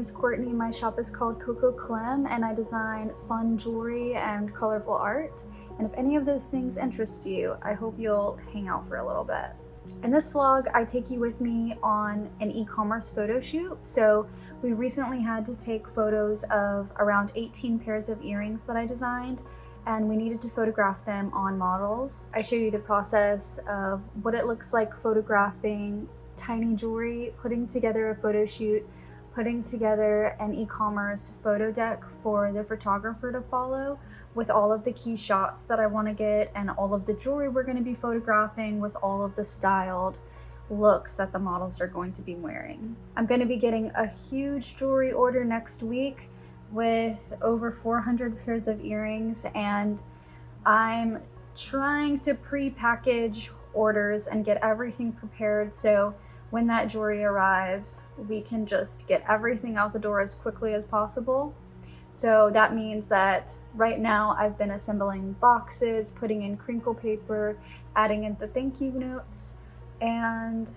is Courtney. My shop is called Cococlem, and I design fun jewelry and colorful art. And if any of those things interest you, I hope you'll hang out for a little bit. In this vlog, I take you with me on an e-commerce photo shoot. So we recently had to take photos of around 18 pairs of earrings that I designed, and we needed to photograph them on models. I show you the process of what it looks like photographing tiny jewelry, putting together a photo shoot, putting together an e-commerce photo deck for the photographer to follow with all of the key shots that I want to get and all of the jewelry we're going to be photographing with all of the styled looks that the models are going to be wearing. I'm going to be getting a huge jewelry order next week with over 400 pairs of earrings, and I'm trying to pre-package orders and get everything prepared so when that jewelry arrives, we can just get everything out the door as quickly as possible. So that means that right now I've been assembling boxes, putting in crinkle paper, adding in the thank you notes, and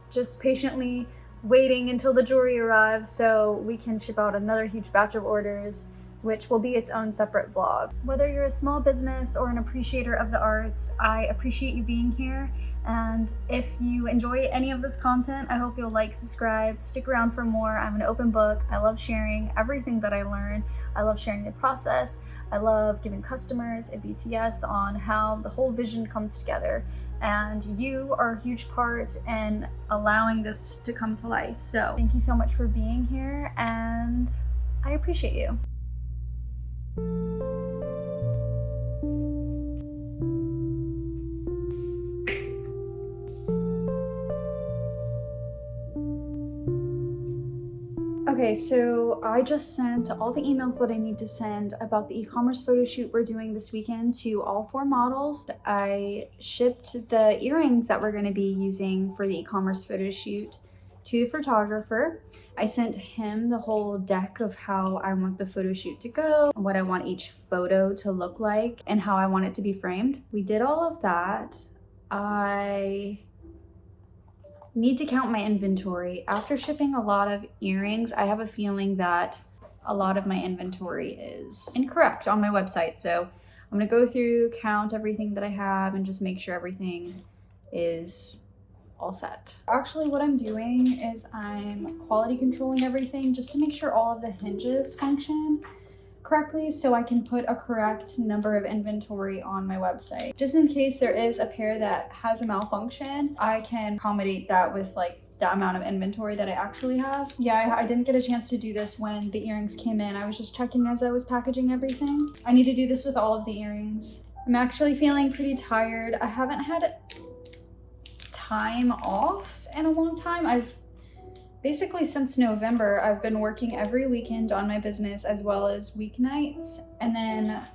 just patiently waiting until the jewelry arrives so we can ship out another huge batch of orders, which will be its own separate vlog. Whether you're a small business or an appreciator of the arts, I appreciate you being here. And if you enjoy any of this content, I hope you'll like, subscribe, stick around for more. I'm an open book. I love sharing everything that I learn. I love sharing the process. I love giving customers a BTS on how the whole vision comes together. And you are a huge part in allowing this to come to life. So thank you so much for being here, and I appreciate you. Okay, so I just sent all the emails that I need to send about the e-commerce photo shoot we're doing this weekend to all 4 models. I shipped the earrings that we're going to be using for the e-commerce photo shoot to the photographer. I sent him the whole deck of how I want the photo shoot to go, what I want each photo to look like, and how I want it to be framed. We did all of that. I need to count my inventory. After shipping a lot of earrings, I have a feeling that a lot of my inventory is incorrect on my website. So I'm gonna go through, count everything that I have, and just make sure everything is all set. Actually, what I'm doing is I'm quality controlling everything just to make sure all of the hinges function correctly so I can put a correct number of inventory on my website. Just in case there is a pair that has a malfunction, I can accommodate that with like the amount of inventory that I actually have. Yeah, I didn't get a chance to do this when the earrings came in. I was just checking as I was packaging everything. I need to do this with all of the earrings. I'm actually feeling pretty tired. I haven't had time off in a long time. Basically, since November, I've been working every weekend on my business as well as weeknights. And then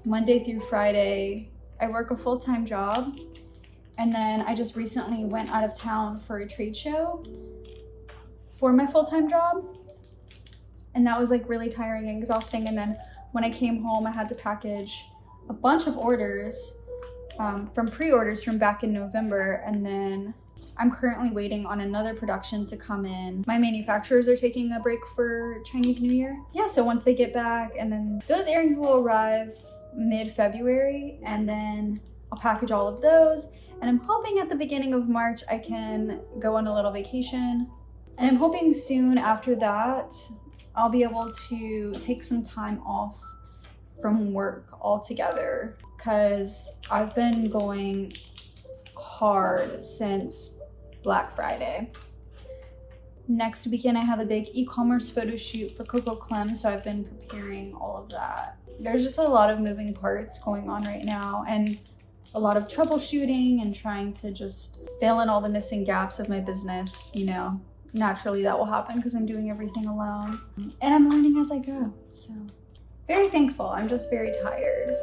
Monday through Friday, I work a full-time job. And then I just recently went out of town for a trade show for my full-time job. And that was like really tiring and exhausting. And then when I came home, I had to package a bunch of orders from pre-orders from back in November. And then I'm currently waiting on another production to come in. My manufacturers are taking a break for Chinese New Year. Yeah, so once they get back, and then those earrings will arrive mid-February, and then I'll package all of those. And I'm hoping at the beginning of March I can go on a little vacation. And I'm hoping soon after that, I'll be able to take some time off from work altogether, because I've been going hard since Black Friday. Next weekend, I have a big e-commerce photo shoot for Cococlem, so I've been preparing all of that. There's just a lot of moving parts going on right now, and a lot of troubleshooting and trying to just fill in all the missing gaps of my business. You know, naturally that will happen because I'm doing everything alone. And I'm learning as I go, so very thankful. I'm just very tired.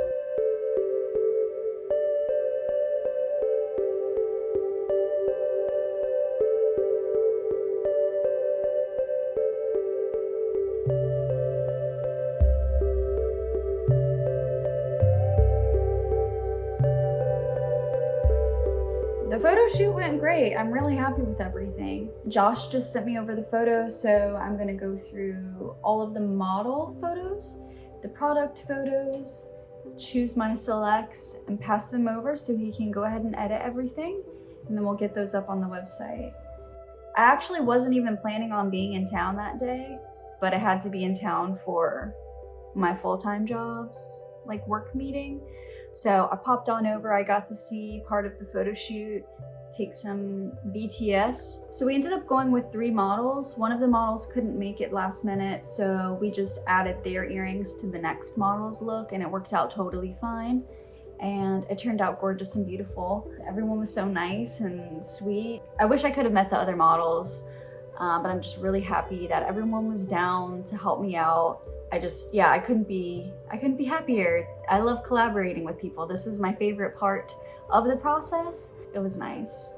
The The photo shoot went great. I'm really happy with everything. Josh just sent me over the photos, so I'm gonna go through all of the model photos, the product photos, choose my selects, and pass them over so he can go ahead and edit everything, and then we'll get those up on the website. I actually wasn't even planning on being in town that day, but I had to be in town for my full-time job's like work meeting. So I popped on over. I got to see part of the photo shoot, take some BTS. So we ended up going with 3 models. One of the models couldn't make it last minute, so we just added their earrings to the next model's look, and it worked out totally fine. And it turned out gorgeous and beautiful. Everyone was so nice and sweet. I wish I could have met the other models, but I'm just really happy that everyone was down to help me out. I couldn't be happier. I love collaborating with people. This is my favorite part of the process. It was nice.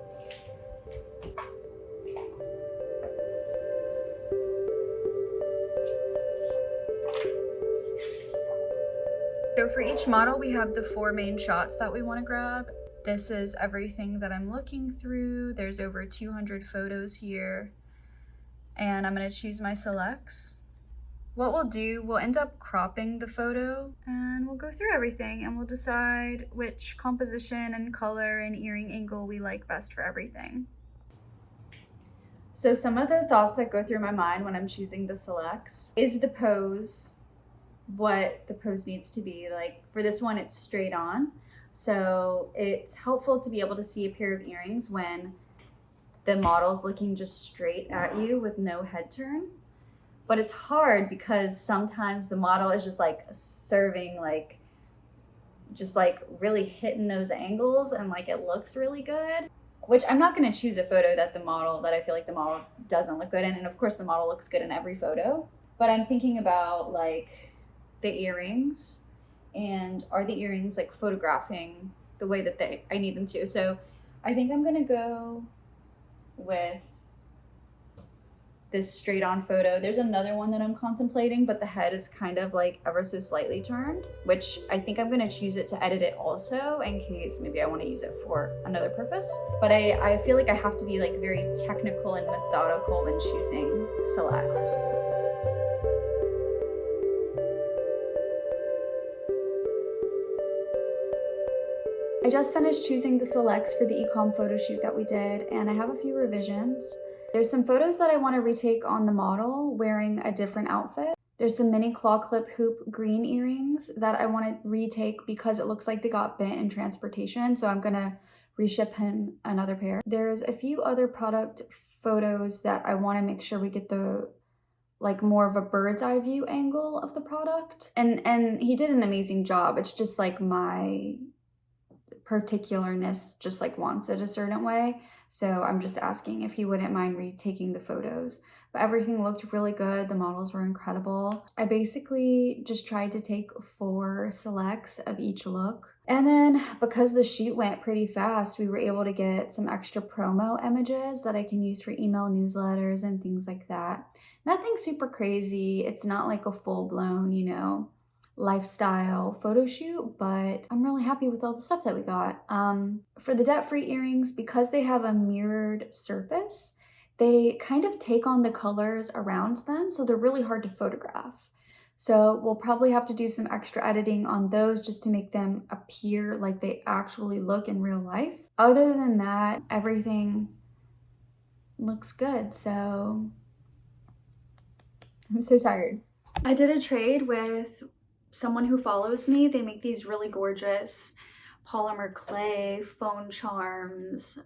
So for each model, we have the 4 main shots that we want to grab. This is everything that I'm looking through. There's over 200 photos here, and I'm going to choose my selects. What we'll do, we'll end up cropping the photo, and we'll go through everything, and we'll decide which composition and color and earring angle we like best for everything. So some of the thoughts that go through my mind when I'm choosing the selects is the pose, what the pose needs to be. Like for this one, it's straight on. So it's helpful to be able to see a pair of earrings when the model's looking just straight at you with no head turn. But it's hard because sometimes the model is just like serving, like just like really hitting those angles, and like it looks really good. Which I'm not going to choose a photo that I feel like the model doesn't look good in. And of course the model looks good in every photo. But I'm thinking about like the earrings, and are the earrings like photographing the way that I need them to. So I think I'm going to go with this straight on photo. There's another one that I'm contemplating, but the head is kind of like ever so slightly turned, which I think I'm gonna choose it to edit it also in case maybe I want to use it for another purpose. But I feel like I have to be like very technical and methodical when choosing selects. I just finished choosing the selects for the e-comm photo shoot that we did, and I have a few revisions. There's some photos that I want to retake on the model wearing a different outfit. There's some mini claw clip hoop green earrings that I want to retake because it looks like they got bent in transportation, so I'm gonna reship him another pair. There's a few other product photos that I want to make sure we get the like more of a bird's eye view angle of the product, and he did an amazing job. It's just like my particularness just like wants it a certain way. So I'm just asking if he wouldn't mind retaking the photos. But everything looked really good. The models were incredible. I basically just tried to take 4 selects of each look. And then because the shoot went pretty fast, we were able to get some extra promo images that I can use for email newsletters and things like that. Nothing super crazy. It's not like a full-blown, lifestyle photo shoot, but I'm really happy with all the stuff that we got. For the debt-free earrings, because they have a mirrored surface, they kind of take on the colors around them, so they're really hard to photograph. So we'll probably have to do some extra editing on those just to make them appear like they actually look in real life. Other than that, everything looks good, so I'm so tired. I did a trade with someone who follows me. They make these really gorgeous polymer clay phone charms,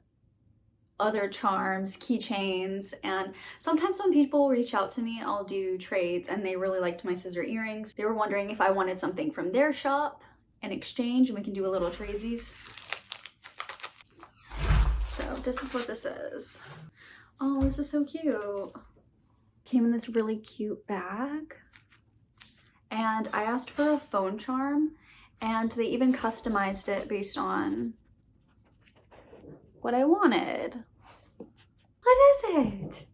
other charms, keychains, and sometimes when people reach out to me, I'll do trades, and they really liked my scissor earrings. They were wondering if I wanted something from their shop in exchange, and we can do a little tradesies. So this is what this is. Oh, this is so cute. Came in this really cute bag. And I asked for a phone charm, and they even customized it based on what I wanted. What is it?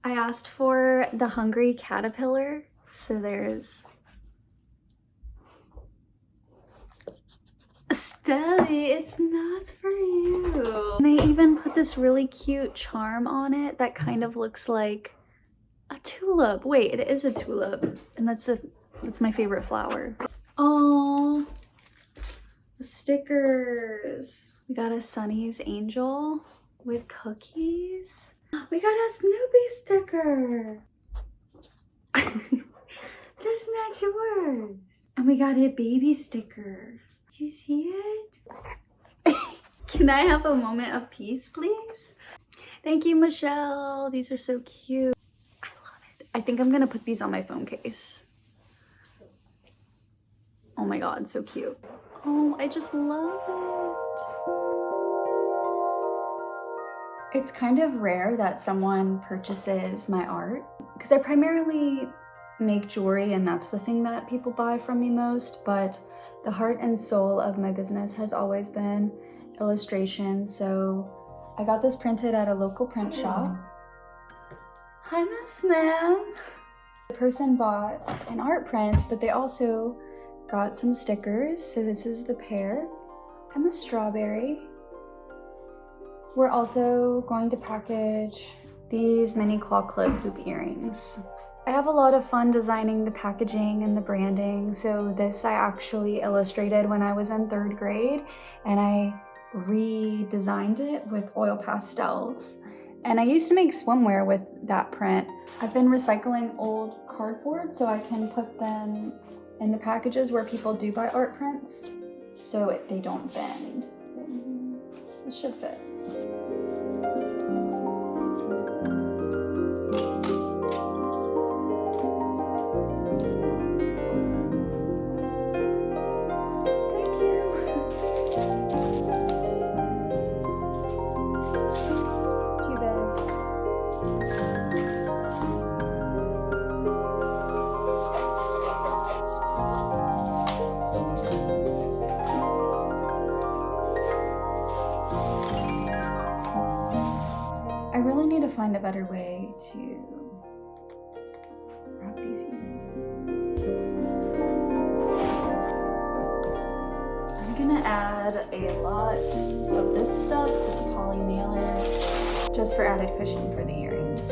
I asked for the hungry caterpillar. So there's Sally, it's not for you. And they even put this really cute charm on it that kind of looks like a tulip. Wait, it is a tulip. And that's my favorite flower. Oh, stickers. We got a Sunny's Angel with cookies. We got a Snoopy sticker. That's not yours. And we got a baby sticker. Do you see it? Can I have a moment of peace, please? Thank you, Michelle. These are so cute. I love it. I think I'm gonna put these on my phone case. Oh my God, so cute. Oh, I just love it. It's kind of rare that someone purchases my art because I primarily make jewelry and that's the thing that people buy from me most, but the heart and soul of my business has always been illustration. So I got this printed at a local print shop. Hi, Miss Ma'am. The person bought an art print, but they also got some stickers. So this is the pear and the strawberry. We're also going to package these mini claw clip hoop earrings. I have a lot of fun designing the packaging and the branding. So this I actually illustrated when I was in 3rd grade and I redesigned it with oil pastels. And I used to make swimwear with that print. I've been recycling old cardboard so I can put them in the packages where people do buy art prints so they don't bend. This should fit. I really need to find a better way to wrap these earrings. I'm gonna add a lot of this stuff to the poly mailer just for added cushion for the earrings.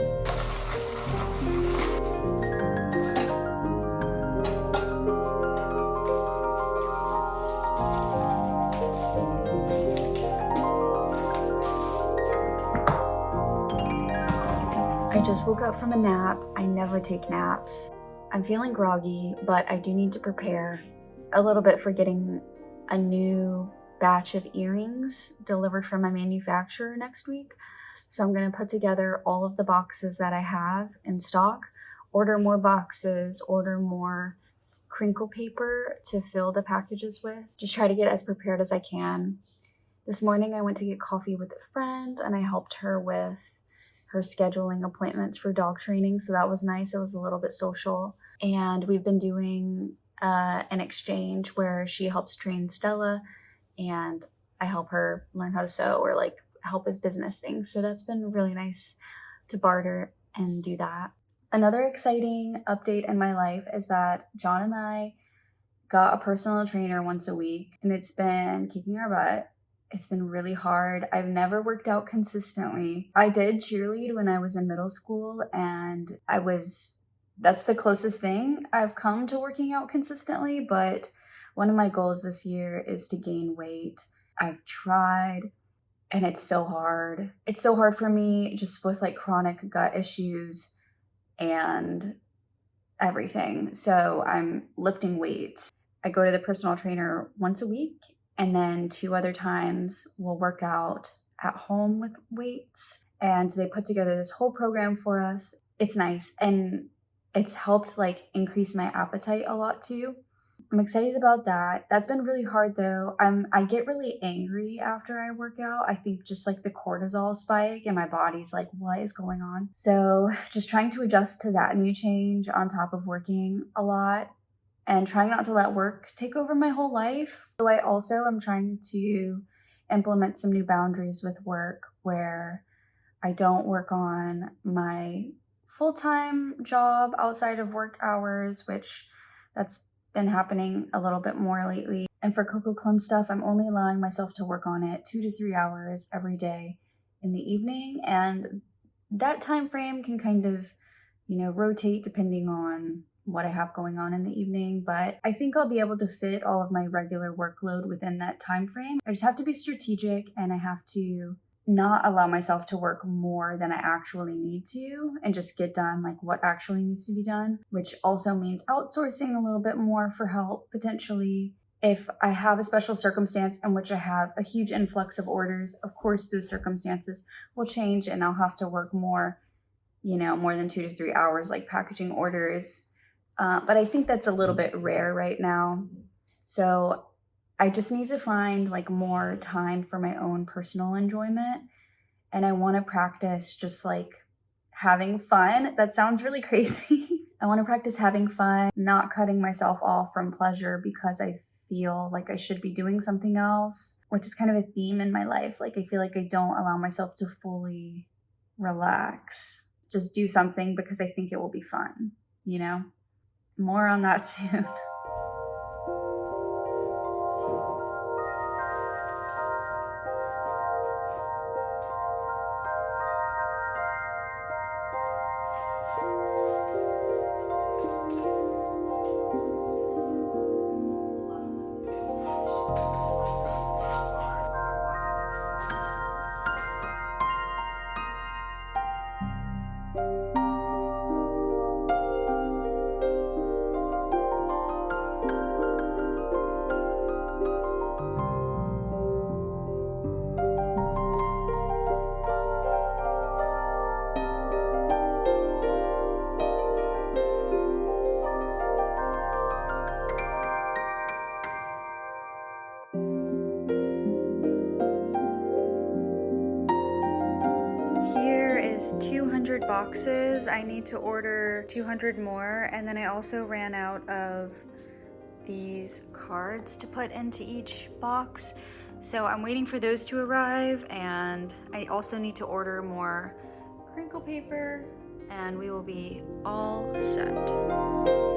I just woke up from a nap. I never take naps. I'm feeling groggy, but I do need to prepare a little bit for getting a new batch of earrings delivered from my manufacturer next week. So I'm gonna put together all of the boxes that I have in stock, order more boxes, order more crinkle paper to fill the packages with. Just try to get as prepared as I can. This morning I went to get coffee with a friend and I helped her with her scheduling appointments for dog training. So that was nice. It was a little bit social. And we've been doing an exchange where she helps train Stella and I help her learn how to sew or like help with business things. So that's been really nice to barter and do that. Another exciting update in my life is that John and I got a personal trainer once a week and it's been kicking our butt. It's been really hard. I've never worked out consistently. I did cheerlead when I was in middle school and that's the closest thing I've come to working out consistently, but one of my goals this year is to gain weight. I've tried and it's so hard. It's so hard for me just with like chronic gut issues and everything. So I'm lifting weights. I go to the personal trainer once a week. And then 2 other times we'll work out at home with weights. And they put together this whole program for us. It's nice. And it's helped like increase my appetite a lot too. I'm excited about that. That's been really hard though. I get really angry after I work out. I think just like the cortisol spike and my body's like, what is going on? So just trying to adjust to that new change on top of working a lot. And trying not to let work take over my whole life. So I also am trying to implement some new boundaries with work where I don't work on my full-time job outside of work hours, which that's been happening a little bit more lately. And for CocoClem stuff, I'm only allowing myself to work on it 2 to 3 hours every day in the evening, and that time frame can kind of, rotate depending on what I have going on in the evening, but I think I'll be able to fit all of my regular workload within that time frame. I just have to be strategic, and I have to not allow myself to work more than I actually need to and just get done like what actually needs to be done, which also means outsourcing a little bit more for help potentially. If I have a special circumstance in which I have a huge influx of orders, of course those circumstances will change and I'll have to work more, more than 2 to 3 hours, like packaging orders. But I think that's a little bit rare right now. So I just need to find like more time for my own personal enjoyment. And I want to practice just like having fun. That sounds really crazy. I want to practice having fun, not cutting myself off from pleasure because I feel like I should be doing something else, which is kind of a theme in my life. Like I feel like I don't allow myself to fully relax, just do something because I think it will be fun, More on that soon. Here is 200 boxes. I need to order 200 more, and then I also ran out of these cards to put into each box. So I'm waiting for those to arrive, and I also need to order more crinkle paper, and we will be all set.